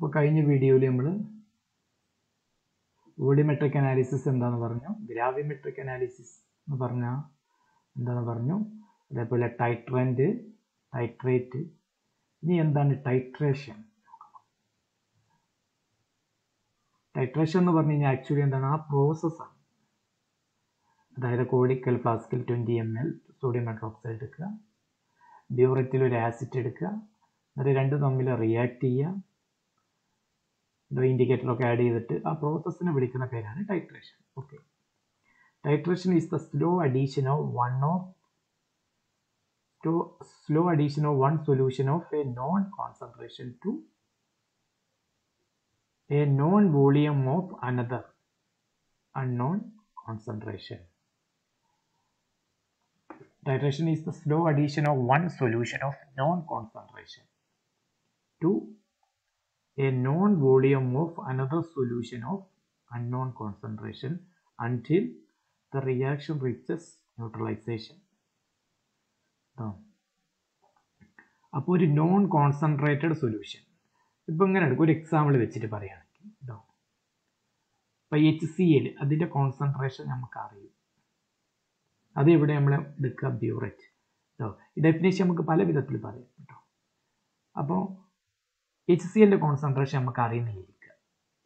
അപ്പോൾ കഴിഞ്ഞ വീഡിയോയിൽ നമ്മൾ വോളിയോമെട്രിക് അനാലിസിസ് എന്താണെന്ന് പറഞ്ഞു, ഗ്രാവിമെട്രിക് അനാലിസിസ് എന്ന് പറഞ്ഞാൽ എന്താണെന്ന് പറഞ്ഞു, അതേപോലെ ടൈട്രൻറ്റ്, ടൈട്രേറ്റ്. ഇനി എന്താണ് ടൈട്രേഷൻ? ടൈട്രേഷൻ എന്ന് പറഞ്ഞു കഴിഞ്ഞാൽ ആക്ച്വലി എന്താണ്, ആ പ്രോസസ്സാണ്. അതായത് കോഡിക്കൽ ഫ്ലാസ്കിൽ 20 ml സോഡിയം ഹൈഡ്രോക്സൈഡ് എടുക്കുക, ബ്യൂററ്റിൽ ഒരു ആസിഡ് എടുക്കുക, എന്നിട്ട് രണ്ടും തമ്മിൽ റിയാക്ട് ചെയ്യുക, ഇൻഡിക്കേറ്ററൊക്കെ ആഡ് ചെയ്തിട്ട് ആ പ്രോസസ്സിനെ വിളിക്കുന്ന പേരാണ് titration. Okay, titration is the slow addition of one solution of a known concentration to a known volume of another unknown concentration. Titration is the slow addition of one solution of known concentration to a known volume of another solution of unknown concentration until the reaction reaches neutralization. അപ്പോൾ ഒരു non concentrated solution, ഇപ്പം ഇങ്ങനെ എടുക്കും, ഒരു example വെച്ചിട്ട് പറയുകയാണെങ്കിൽ കേട്ടോ, ഇപ്പം HCl അതിൻ്റെ കോൺസെൻട്രേഷൻ നമുക്ക് അറിയും, അത് ഇവിടെ നമ്മൾ എടുക്കുക ബ്യൂറേറ്റ് കേട്ടോ. ഈ ഡെഫിനേഷൻ നമുക്ക് പല വിധത്തിൽ പറയാം കേട്ടോ. അപ്പോൾ HClൻ്റെ കോൺസെൻട്രേഷൻ നമുക്ക് അറിയുന്നിരിക്കുക,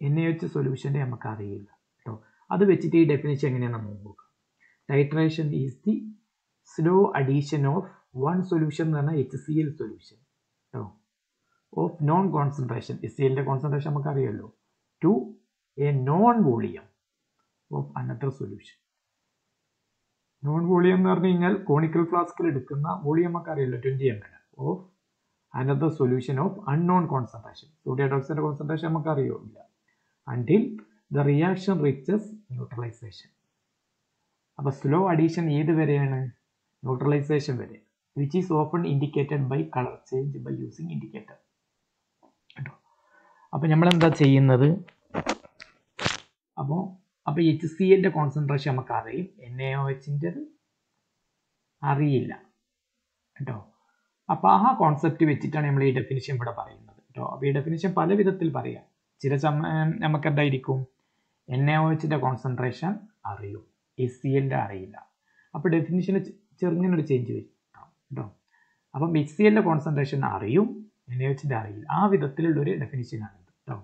NaOH സൊല്യൂഷൻ്റെ നമുക്ക് അറിയില്ല കേട്ടോ. അത് വെച്ചിട്ട് ഈ ഡെഫിനേഷൻ എങ്ങനെയാണ് നമുക്ക് നോക്കാം. Titration is the slow addition of one solution എന്ന് പറഞ്ഞാൽ HCl സൊല്യൂഷൻ കേട്ടോ, ഓഫ് നോൺ കോൺസെൻട്രേഷൻ, HClൻ്റെ കോൺസെൻട്രേഷൻ നമുക്ക് അറിയാമല്ലോ, to a known volume of another solution. Known volume എന്ന് പറഞ്ഞു കഴിഞ്ഞാൽ കോണിക്കൽ ഫ്ലാസ്കിൽ എടുക്കുന്ന വോളിയം നമുക്ക് അറിയാമല്ലോ, 20 ml of another solution of unknown concentration. Sodium hydroxide concentration നമുക്ക് അറിയില്ല until the reaction reaches neutralisation. അപ്പോൾ സ്ലോ അഡീഷൻ ഏത് വരെയാണ്? ന്യൂട്രലൈസേഷൻ വരെ, which is often indicated by colour change by using indicator കേട്ടോ. അപ്പോൾ നമ്മൾ എന്താ ചെയ്യുന്നത്, അപ്പോൾ HClൻ്റെ കോൺസെൻട്രേഷൻ നമുക്ക് അറിയും, NaOHൻ്റെത് അറിയില്ല കേട്ടോ. അപ്പോൾ ആ കോൺസെപ്റ്റ് വെച്ചിട്ടാണ് നമ്മൾ ഈ ഡെഫിനിഷൻ ഇവിടെ പറയുന്നത് കേട്ടോ. അപ്പോൾ ഈ ഡെഫിനിഷൻ പല വിധത്തിൽ പറയാം. ചില സമയം നമുക്ക് എന്തായിരിക്കും, NaOHൻ്റെ കോൺസെൻട്രേഷൻ അറിയും, HClൻ്റെ അറിയില്ല. അപ്പോൾ ഡെഫിനിഷന് ചെറുങ്ങനൊരു ചേഞ്ച് വരും കേട്ടോ. അപ്പം HClൻ്റെ കോൺസെൻട്രേഷൻ അറിയും, NaOHൻ്റെ അറിയില്ല. ആ വിധത്തിലുള്ളൊരു ഡെഫിനിഷനാണ് കേട്ടോ.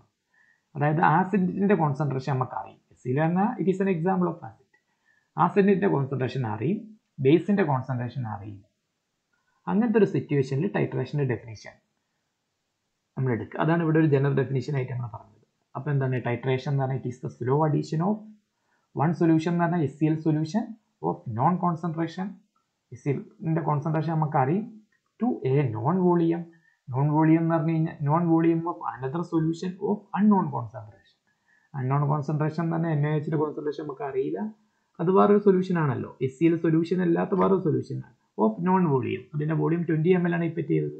അതായത് ആസിഡിൻ്റെ കോൺസെൻട്രേഷൻ നമുക്ക് അറിയും, HCl എന്നാൽ it is an example of acid. ആസിഡിൻ്റെ കോൺസെൻട്രേഷൻ അറിയും, ബേസിൻ്റെ കോൺസെൻട്രേഷൻ അറിയില്ല. അങ്ങനത്തെ ഒരു സിറ്റുവേഷനിൽ ടൈട്രേഷൻ്റെ ഡെഫിനിഷൻ നമ്മൾ എടുക്കുക. അതാണ് ഇവിടെ ഒരു ജനറൽ ഡെഫിനിഷൻ ആയിട്ട് നമ്മൾ പറഞ്ഞത്. അപ്പോൾ എന്താണ് ടൈട്രേഷൻ എന്ന് പറഞ്ഞാൽ, it is the slow addition of one solution എന്ന് പറഞ്ഞാൽ HCl solution of known concentration, HClൻ്റെ കോൺസെൻട്രേഷൻ നമുക്ക് അറിയും, to a known volume. Known volume എന്ന് പറഞ്ഞു കഴിഞ്ഞാൽ known volume of another solution of unknown concentration. Unknown concentration എന്ന് പറഞ്ഞാൽ NaOHൻ്റെ കോൺസെൻട്രേഷൻ നമുക്ക് അറിയില്ല, അത് വേറൊരു സൊല്യൂഷൻ ആണല്ലോ. HCl സൊല്യൂഷൻ അല്ലാത്ത വേറൊരു സൊല്യൂഷനാണ് ഓഫ് നോൺ വോളിയം. അതിൻ്റെ വോളിയം 20 ml ആണ് ഇപ്പം ചെയ്തത്.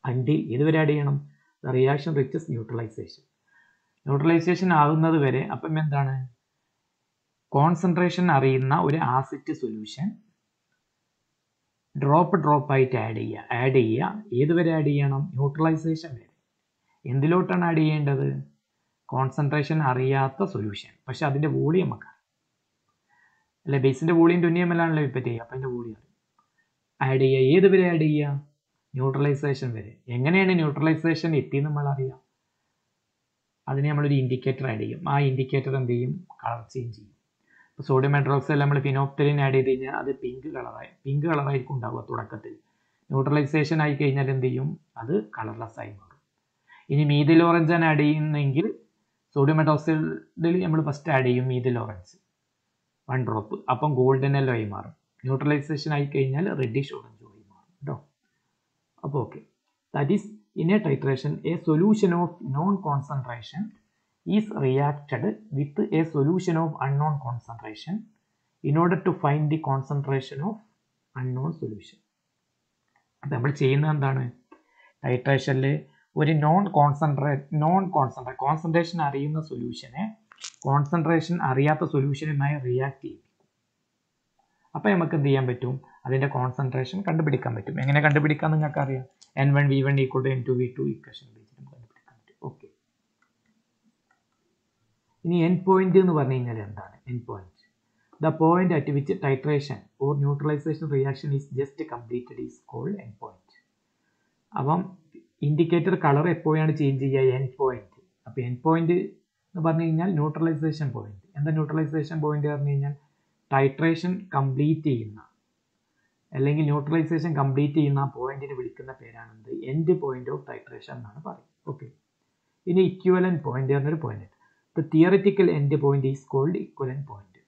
അണ്ടിൽ ഇതുവരെ ആഡ് ചെയ്യണം the reaction riches neutralisation. Neutralisation ആകുന്നത് വരെ അപ്പം എന്താണ്, കോൺസെൻട്രേഷൻ അറിയുന്ന ഒരു ആസിഡ് സൊല്യൂഷൻ ഡ്രോപ്പ് ആയിട്ട് ആഡ് ചെയ്യുക. ഏതുവരെ ആഡ് ചെയ്യണം? ന്യൂട്രലൈസേഷൻ വരെ. എന്തിലോട്ടാണ് ആഡ് ചെയ്യേണ്ടത്? കോൺസെൻട്രേഷൻ അറിയാത്ത സൊല്യൂഷൻ, പക്ഷെ അതിൻ്റെ വോളിയം നമുക്ക് അല്ലെ, ബേസിൻ്റെ വോളിയം 20 ml ആണല്ലോ ഇപ്പം ചെയ്യുക, അപ്പം അതിൻ്റെ വോളിയം ആഡ് ചെയ്യുക. ഏതുവരെ ആഡ് ചെയ്യുക? ന്യൂട്രലൈസേഷൻ വരെ. എങ്ങനെയാണ് ന്യൂട്രലൈസേഷൻ എത്തിയെന്ന് നമ്മൾ അറിയാം. അതിന് നമ്മളൊരു ഇൻഡിക്കേറ്റർ ആഡ് ചെയ്യും. ആ ഇൻഡിക്കേറ്റർ എന്ത് ചെയ്യും? കളർ ചേഞ്ച് ചെയ്യും. ഇപ്പോൾ സോഡിയം ഹൈഡ്രോക്സൈഡ് നമ്മൾ ഫിനോപ്തലിൻ ആഡ് ചെയ്ത് കഴിഞ്ഞാൽ അത് പിങ്ക് കളറായിരിക്കും ഉണ്ടാവുക തുടക്കത്തിൽ. ന്യൂട്രലൈസേഷൻ ആയി കഴിഞ്ഞാൽ എന്ത് ചെയ്യും? അത് കളർലെസ് ആയി മാറും. ഇനി മീഥിൽ ഓറഞ്ച് ആണ് ആഡ് ചെയ്യുന്നതെങ്കിൽ സോഡിയം ഹൈഡ്രോക്സൈഡിൽ നമ്മൾ ഫസ്റ്റ് ആഡ് ചെയ്യും മീഥിൽ ഓറഞ്ച് 1 ഡ്രോപ്പ്, അപ്പം ഗോൾഡൻ യെല്ലോ ആയി മാറും. ന്യൂട്രലൈസേഷൻ ആയി കഴിഞ്ഞാൽ റെഡിഷ് ഓറഞ്ച് ആയി മാറും കേട്ടോ. അപ്പോൾ okay, that is in A titration A solution of known concentration is reacted with a solution of unknown concentration in order to find the concentration of unknown solution. അപ്പോൾ നമ്മൾ ചെയ്യുന്നത് എന്താണ്, ടൈട്രേഷനിൽ ഒരു കോൺസെൻട്രേഷൻ അറിയുന്ന സൊല്യൂഷനെ കോൺസെൻട്രേഷൻ അറിയാത്ത സൊല്യൂഷനുമായി റിയാക്ട് ചെയ്യും. അപ്പോൾ നമുക്ക് എന്ത് ചെയ്യാൻ പറ്റും? അതിൻ്റെ കോൺസെൻട്രേഷൻ കണ്ടുപിടിക്കാൻ പറ്റും. എങ്ങനെ കണ്ടുപിടിക്കാൻ നിങ്ങൾക്ക് അറിയാം, N1 V1 = N2 V2 equation ഉപയോഗിച്ചിട്ട് കണ്ടുപിടിക്കാൻ പറ്റും. ഓക്കെ, ഇനി എൻ പോയിന്റ് എന്ന് പറഞ്ഞു കഴിഞ്ഞാൽ എന്താണ് end point? The point at which titration or neutralisation reaction is just completed is called end point. അപ്പം ഇൻഡിക്കേറ്റർ കളർ എപ്പോഴാണ് ചേഞ്ച് ചെയ്യുക? End point. അപ്പോൾ എൻ പോയിന്റ് എന്ന് പറഞ്ഞു കഴിഞ്ഞാൽ ന്യൂട്രലൈസേഷൻ പോയിന്റ്. എന്താ ന്യൂട്രലൈസേഷൻ പോയിന്റ് പറഞ്ഞു കഴിഞ്ഞാൽ ടൈട്രേഷൻ കംപ്ലീറ്റ് ചെയ്യുന്ന അല്ലെങ്കിൽ ന്യൂട്രലൈസേഷൻ കംപ്ലീറ്റ് ചെയ്യുന്ന പോയിന്റിന് വിളിക്കുന്ന പേരാണെന്ത്? എൻഡ് പോയിന്റ് ഓഫ് ടൈട്രേഷൻ എന്നാണ് പറയുന്നത്. ഓക്കെ. ഇനി ഇക്വലന്റ് പോയിന്റ് എന്നൊരു പോയിന്റ്. The theoretical end point is called equivalent point.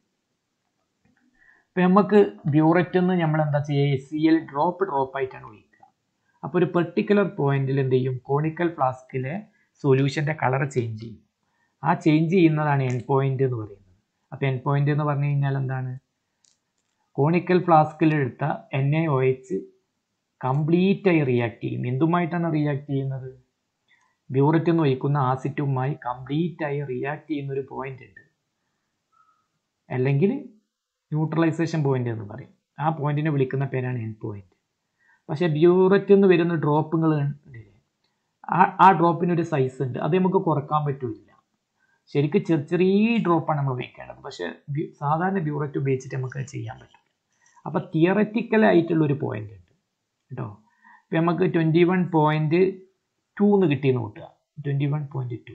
ഇപ്പം നമുക്ക് ബ്യൂററ്റ് എന്ന് നമ്മൾ എന്താ ചെയ്യുക? HCl ഡ്രോപ്പ് ആയിട്ടാണ് ഒഴിക്കുക. അപ്പോൾ ഒരു പെർട്ടിക്കുലർ പോയിന്റിൽ എന്ത് ചെയ്യും? കോണിക്കൽ ഫ്ലാസ്കിലെ സൊല്യൂഷൻ്റെ കളർ ചേഞ്ച് ചെയ്യും. ആ ചേഞ്ച് ചെയ്യുന്നതാണ് എൻ പോയിന്റ് എന്ന് പറയുന്നത്. അപ്പോൾ എൻ പോയിന്റ് എന്ന് പറഞ്ഞു കഴിഞ്ഞാൽ എന്താണ്? കോണിക്കൽ ഫ്ലാസ്കിലെടുത്ത NaOH കംപ്ലീറ്റ് ആയി റിയാക്ട് ചെയ്യും. എന്തുമായിട്ടാണ് റിയാക്ട് ചെയ്യുന്നത്? ബ്യൂററ്റ് എന്ന് ഒഴിക്കുന്ന ആസിഡുമായി കംപ്ലീറ്റ് ആയി റിയാക്ട് ചെയ്യുന്ന ഒരു പോയിന്റ് ഉണ്ട്, അല്ലെങ്കിൽ ന്യൂട്രലൈസേഷൻ പോയിന്റ് എന്ന് പറയും. ആ പോയിന്റിനെ വിളിക്കുന്ന പേരാണ് എൻ പോയിന്റ്. പക്ഷേ ബ്യൂററ്റ് എന്ന് വരുന്ന ഡ്രോപ്പുകൾ ഉണ്ട്, ആ ഡ്രോപ്പിനൊരു സൈസ് ഉണ്ട്, അത് നമുക്ക് കുറക്കാൻ പറ്റില്ല. ശരിക്കും ചെറിയ ഡ്രോപ്പാണ് നമ്മൾ ഉപയോഗിക്കേണ്ടത്. പക്ഷേ സാധാരണ ബ്യൂററ്റ് ഉപയോഗിച്ചിട്ട് നമുക്ക് ചെയ്യാൻ പറ്റും. അപ്പോൾ തിയററ്റിക്കലായിട്ടുള്ളൊരു പോയിന്റ് ഉണ്ട് കേട്ടോ. ഇപ്പം നമുക്ക് 21.2 എന്ന് കിട്ടിയെന്ന് കൂട്ടുക. 21.2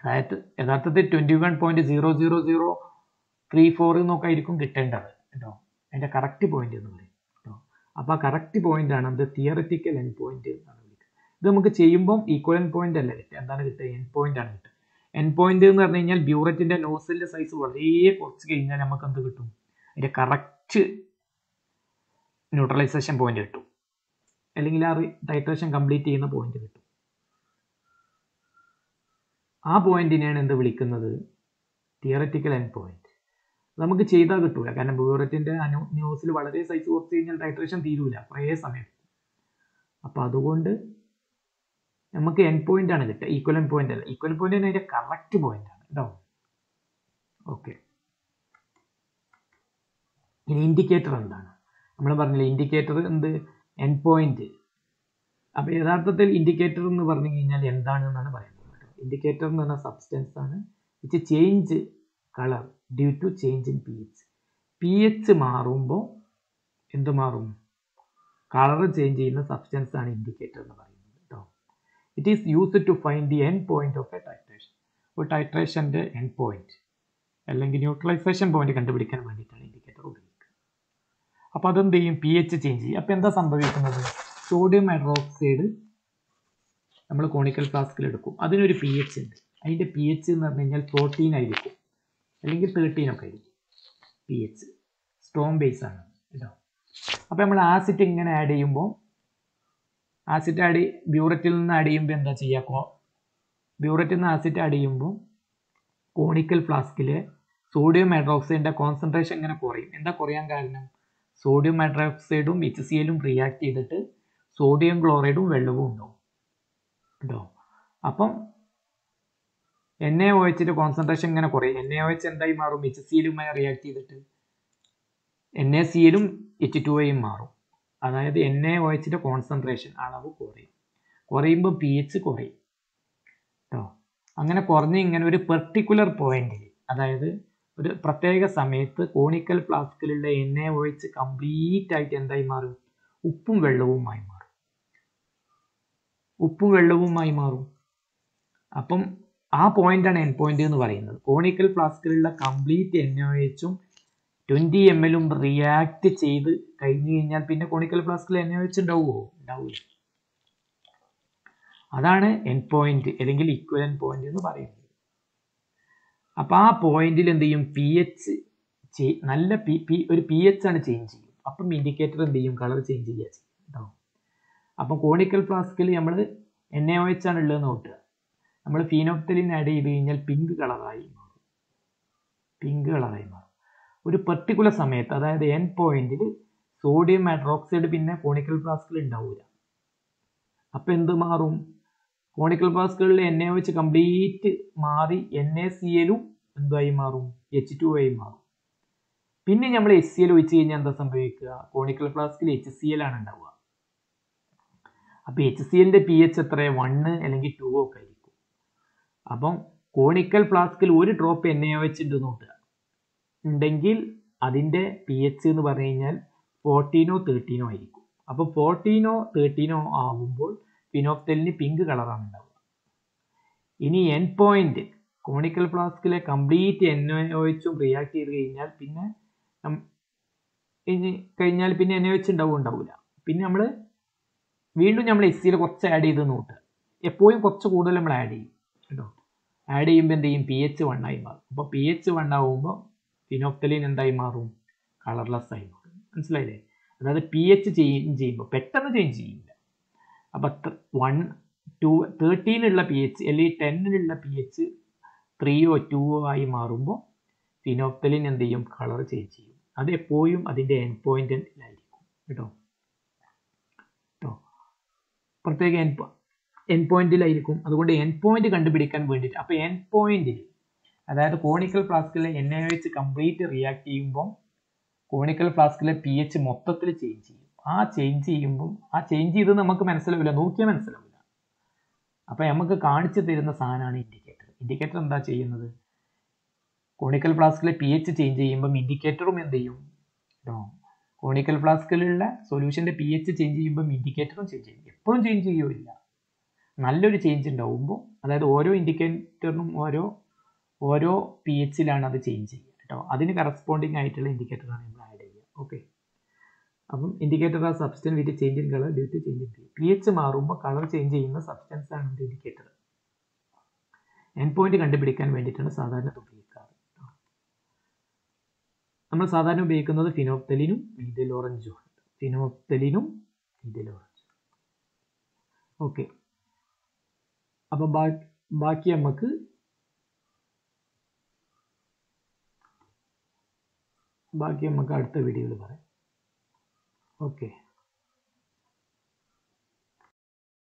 അതായത് യഥാർത്ഥത്തിൽ 21.00034 എന്നൊക്കെ ആയിരിക്കും കിട്ടേണ്ടത് കേട്ടോ. അതിൻ്റെ കറക്റ്റ് പോയിന്റ് എന്ന് പറയും കേട്ടോ. അപ്പോൾ ആ കറക്റ്റ് പോയിന്റ് ആണ് അത് തിയററ്റിക്കൽ എൻ പോയിന്റ് എന്നാണ് വിളിക്കുന്നത്. ഇത് നമുക്ക് ചെയ്യുമ്പം ഈക്വലൻ പോയിന്റ് അല്ല കിട്ടുക. എന്താണ് കിട്ടുക? എൻ പോയിന്റ് ആണ് കിട്ടുക. എൻ പോയിന്റ് എന്ന് പറഞ്ഞു കഴിഞ്ഞാൽ ബ്യൂററ്റിന്റെ നോസിലിന്റെ സൈസ് വളരെ കുറച്ച് കഴിഞ്ഞാൽ നമുക്ക് എന്ത് കിട്ടും? അതിന്റെ കറക്റ്റ് ന്യൂട്രലൈസേഷൻ പോയിന്റ് കിട്ടും, അല്ലെങ്കിൽ ആ ടൈട്രേഷൻ കംപ്ലീറ്റ് ചെയ്യുന്ന പോയിന്റ് കിട്ടും. ആ പോയിന്റിനെയാണ് എന്ത് വിളിക്കുന്നത്? Theoretical end point. നമുക്ക് ചെയ്താൽ കിട്ടൂല, കാരണം ബ്യൂററ്റിന്റെ നോസിൽ വളരെ സൈസ് കുറച്ച് കഴിഞ്ഞാൽ ടൈട്രേഷൻ തീരൂല, കുറേ സമയം. അപ്പോൾ അതുകൊണ്ട് നമുക്ക് എൻ പോയിന്റ് ആണ് കിട്ടുക, ഈക്വലൻ പോയിന്റ് അല്ല. ഈക്വലൻ പോയിന്റ് അതിന്റെ കറക്റ്റ് പോയിന്റ് ആണ് കേട്ടോ. ഓക്കെ. ഇനി ഇൻഡിക്കേറ്റർ എന്താണ്? നമ്മൾ പറഞ്ഞില്ലേ ഇൻഡിക്കേറ്റർ എന്ത്? N point. അപ്പോൾ യഥാർത്ഥത്തിൽ ഇൻഡിക്കേറ്റർ എന്ന് പറഞ്ഞു കഴിഞ്ഞാൽ എന്താണെന്നാണ് പറയുന്നത്. ഇൻഡിക്കേറ്റർ എന്ന് പറഞ്ഞ സബ്സ്റ്റൻസ് ആണ് which change colour due to change in pH. pH മാറുമ്പോൾ എന്ത് മാറും? കളർ ചേഞ്ച് ചെയ്യുന്ന സബ്സ്റ്റൻസ് ആണ് ഇൻഡിക്കേറ്റർ എന്ന് പറയുന്നത് കേട്ടോ. It is used to find the end point of a titration. ഒരു ടൈട്രേഷൻ്റെ എൻ പോയിന്റ് അല്ലെങ്കിൽ ന്യൂട്രലൈസേഷൻ പോയിന്റ് കണ്ടുപിടിക്കാൻ വേണ്ടിയിട്ടാണ് ഇൻഡിക്കേറ്റർ ഉപയോഗിക്കുന്നത്. അപ്പോൾ അതെന്ത് ചെയ്യും? pH ചേഞ്ച് ചെയ്യും. അപ്പോൾ എന്താ സംഭവിക്കുന്നത്? സോഡിയം ഹൈഡ്രോക്സൈഡ് നമ്മൾ കോണിക്കൽ ഫ്ലാസ്കിൽ എടുക്കും. അതിനൊരു pH ഉണ്ട്. അതിൻ്റെ pH എന്ന് പറഞ്ഞു കഴിഞ്ഞാൽ 14 ആയിരിക്കും, അല്ലെങ്കിൽ 13 ഒക്കെ ആയിരിക്കും. pH സ്ട്രോങ് ബേസ് ആണ് കേട്ടോ. അപ്പോൾ നമ്മൾ ആസിഡ് ഇങ്ങനെ ആഡ് ചെയ്യുമ്പോൾ, ബ്യൂററ്റിൽ നിന്ന് ആഡ് ചെയ്യുമ്പോൾ എന്താ ചെയ്യുക? ബ്യൂററ്റിൽ നിന്ന് ആസിഡ് ആഡ് ചെയ്യുമ്പോൾ കോണിക്കൽ ഫ്ലാസ്കിലെ സോഡിയം ഹൈഡ്രോക്സൈഡിൻ്റെ കോൺസെൻട്രേഷൻ ഇങ്ങനെ കുറയും. എന്താ കുറയാൻ കാരണം? സോഡിയം ഹൈഡ്രോക്സൈഡും HClഉം റിയാക്ട് ചെയ്തിട്ട് സോഡിയം ക്ലോറൈഡും വെള്ളവും ഉണ്ടാവും കേട്ടോ. അപ്പം NaOHന്റെ കോൺസെൻട്രേഷൻ ഇങ്ങനെ കുറയും. NaOH എന്തായി മാറും? HClയുമായി റിയാക്ട് ചെയ്തിട്ട് NaClഉം H2യും മാറും. അതായത് NaOHന്റെ കോൺസെൻട്രേഷൻ അളവ് കുറയുമ്പോൾ pH കുറയും കേട്ടോ. അങ്ങനെ കുറഞ്ഞ് ഇങ്ങനെ ഒരു പെർട്ടിക്കുലർ പോയിന്റിൽ, അതായത് ഒരു പ്രത്യേക സമയത്ത് കോണിക്കൽ ഫ്ലാസ്കിലുള്ള NaOH കംപ്ലീറ്റ് ആയിട്ട് എന്തായി മാറും? ഉപ്പും വെള്ളവുമായി മാറും. അപ്പം ആ പോയിന്റാണ് എൻ പോയിന്റ് എന്ന് പറയുന്നത്. കോണിക്കൽ ഫ്ലാസ്കിലുള്ള കംപ്ലീറ്റ് NaOHും 20 ml റിയാക്ട് ചെയ്ത് കഴിഞ്ഞു കഴിഞ്ഞാൽ പിന്നെ കോണിക്കൽ ഫ്ലാസ്കിൽ NaOH ഉണ്ടാവുമോ? ഉണ്ടാവില്ല. അതാണ് എൻ പോയിന്റ് അല്ലെങ്കിൽ ഇക്വലന്റ് പോയിന്റ് എന്ന് പറയുന്നത്. അപ്പോൾ ആ പോയിന്റിൽ എന്ത് ചെയ്യും? pH നല്ല ഒരു pH ആണ് ചേഞ്ച് ചെയ്യും. അപ്പം ഇൻഡിക്കേറ്റർ എന്ത് ചെയ്യും? കളർ ചേഞ്ച് ചെയ്യുക കേട്ടോ. അപ്പം കോണിക്കൽ ഫ്ലാസ്കിൽ നമ്മൾ NaOH ആണ് ഉള്ളതെന്ന് നോക്കുക. നമ്മൾ ഫീനോപ്തലിൻ ആഡ് ചെയ്ത് കഴിഞ്ഞാൽ പിങ്ക് കളറായി മാറും. ഒരു പെർട്ടിക്കുലർ സമയത്ത്, അതായത് എൻ പോയിന്റിൽ സോഡിയം ഹൈഡ്രോക്സൈഡ് പിന്നെ കോണിക്കൽ ഫ്ലാസ്കിൽ ഉണ്ടാവില്ല. അപ്പം എന്ത് മാറും? കോണിക്കൽ ഫ്ലാസ്കുകളിൽ NaOH കംപ്ലീറ്റ് മാറി NaClഉം എന്തായി മാറും? H2ആയി മാറും. പിന്നെ നമ്മൾ HCl ഒഴിച്ച് കഴിഞ്ഞാൽ എന്താ സംഭവിക്കുക? കോണിക്കൽ ഫ്ലാസ്കിൽ HCl ആണ് ഉണ്ടാവുക. അപ്പോൾ HClന്റെ pH എത്ര? 1 അല്ലെങ്കിൽ 2 ഒക്കെ ആയിരിക്കും. അപ്പം കോണിക്കൽ ഫ്ലാസ്കിൽ ഒരു ഡ്രോപ്പ് NaOH ഉണ്ട് നോക്കുക ഉണ്ടെങ്കിൽ അതിൻ്റെ pH എന്ന് പറഞ്ഞു കഴിഞ്ഞാൽ 14 13 ആയിരിക്കും. അപ്പോൾ 14 13 ആവുമ്പോൾ ഫിനോഫ്തലിന് പിങ്ക് കളറാണ് ഉണ്ടാവുക. ഇനി എൻ പോയിന്റ് കോണിക്കൽ ഫ്ലാസ്കിലെ കംപ്ലീറ്റ് NaOHും റിയാക്ട് ചെയ്ത് കഴിഞ്ഞാൽ പിന്നെ NaOH ഉണ്ടാവില്ല. പിന്നെ നമ്മൾ വീണ്ടും നമ്മൾ HCl കുറച്ച് ആഡ് ചെയ്ത് നോക്കുക. എപ്പോഴും കുറച്ച് കൂടുതൽ നമ്മൾ ആഡ് ചെയ്യും കേട്ടോ. ആഡ് ചെയ്യുമ്പോൾ എന്ത് ചെയ്യും, pH 1 ആയി മാറും. അപ്പോൾ pH 1 ആവുമ്പോൾ ഫിനോഫ്തലിൻ എന്തായി മാറും, കളർലെസ് ആയി മാറും. മനസ്സിലായില്ലേ? അതായത് pH ചേഞ്ച് ചെയ്യുമ്പോൾ പെട്ടെന്ന് ചേഞ്ച് ചെയ്യില്ല. അപ്പം 1 2 13 pH അല്ലെങ്കിൽ 10 pH 3 2 ആയി മാറുമ്പോൾ ഫിനോഫ്തലിൻ എന്ത് ചെയ്യും, കളർ ചേഞ്ച് ചെയ്യും. അത് എപ്പോഴും അതിൻ്റെ എൻ പോയിന്റിലായിരിക്കും കേട്ടോ. പ്രത്യേക എൻ പോയിന്റിലായിരിക്കും. അതുകൊണ്ട് എൻ പോയിന്റ് കണ്ടുപിടിക്കാൻ വേണ്ടിയിട്ട്, അപ്പോൾ എൻ പോയിന്റിൽ അതായത് കോണിക്കൽ ഫ്ലാസ്കിലെ NaOH കംപ്ലീറ്റ് റിയാക്ട് ചെയ്യുമ്പോൾ കോണിക്കൽ ഫ്ലാസ്കിലെ pH മൊത്തത്തിൽ ചേഞ്ച് ചെയ്യും. ആ ചേഞ്ച് ചെയ്ത് നമുക്ക് മനസ്സിലാവില്ല, നോക്കിയാൽ മനസ്സിലാവില്ല. അപ്പം നമുക്ക് കാണിച്ചു തരുന്ന സാധനമാണ് ഇൻഡിക്കേറ്റർ. ഇൻഡിക്കേറ്റർ എന്താ ചെയ്യുന്നത്, കോണിക്കൽ ഫ്ലാസ്കിലെ pH ചേഞ്ച് ചെയ്യുമ്പം ഇൻഡിക്കേറ്ററും എന്ത് ചെയ്യും കേട്ടോ. കോണിക്കൽ ഫ്ലാസ്കിലുള്ള സൊല്യൂഷൻ്റെ pH ചേഞ്ച് ചെയ്യുമ്പം ഇൻഡിക്കേറ്ററും ചേഞ്ച് ചെയ്യും. എപ്പോഴും ചേഞ്ച് ചെയ്യുകയില്ല, നല്ലൊരു ചേഞ്ച് ഉണ്ടാവുമ്പോൾ, അതായത് ഓരോ ഇൻഡിക്കേറ്ററിനും ഓരോ pHലാണ് അത് ചേഞ്ച് ചെയ്യുക കേട്ടോ. അതിന് കറസ്പോണ്ടിങ് ആയിട്ടുള്ള ഇൻഡിക്കേറ്ററാണ് നമ്മൾ ആഡ് ചെയ്യുക. ഓക്കെ, അപ്പം ഇൻഡിക്കേറ്റർ ആ substance with change in colour due to change in pH മാറുമ്പോൾ കളർ ചേഞ്ച് ചെയ്യുന്ന സബ്സ്റ്റൻസ് ആണ് ഇൻഡിക്കേറ്റർ. എൻ പോയിന്റ് കണ്ടുപിടിക്കാൻ വേണ്ടിയിട്ടാണ് സാധാരണ ഉപയോഗിക്കാറ്. നമ്മൾ സാധാരണ ഉപയോഗിക്കുന്നത് ഫിനോഫ്തലിനും മീഥൈൽ ഓറഞ്ചും. ഫിനോഫ്തലിനും മീഥൈൽ ഓറഞ്ചും. ഓക്കെ, അപ്പം ബാക്കി നമുക്ക് അടുത്ത വീഡിയോയിൽ പറയാം. ഓക്കെ.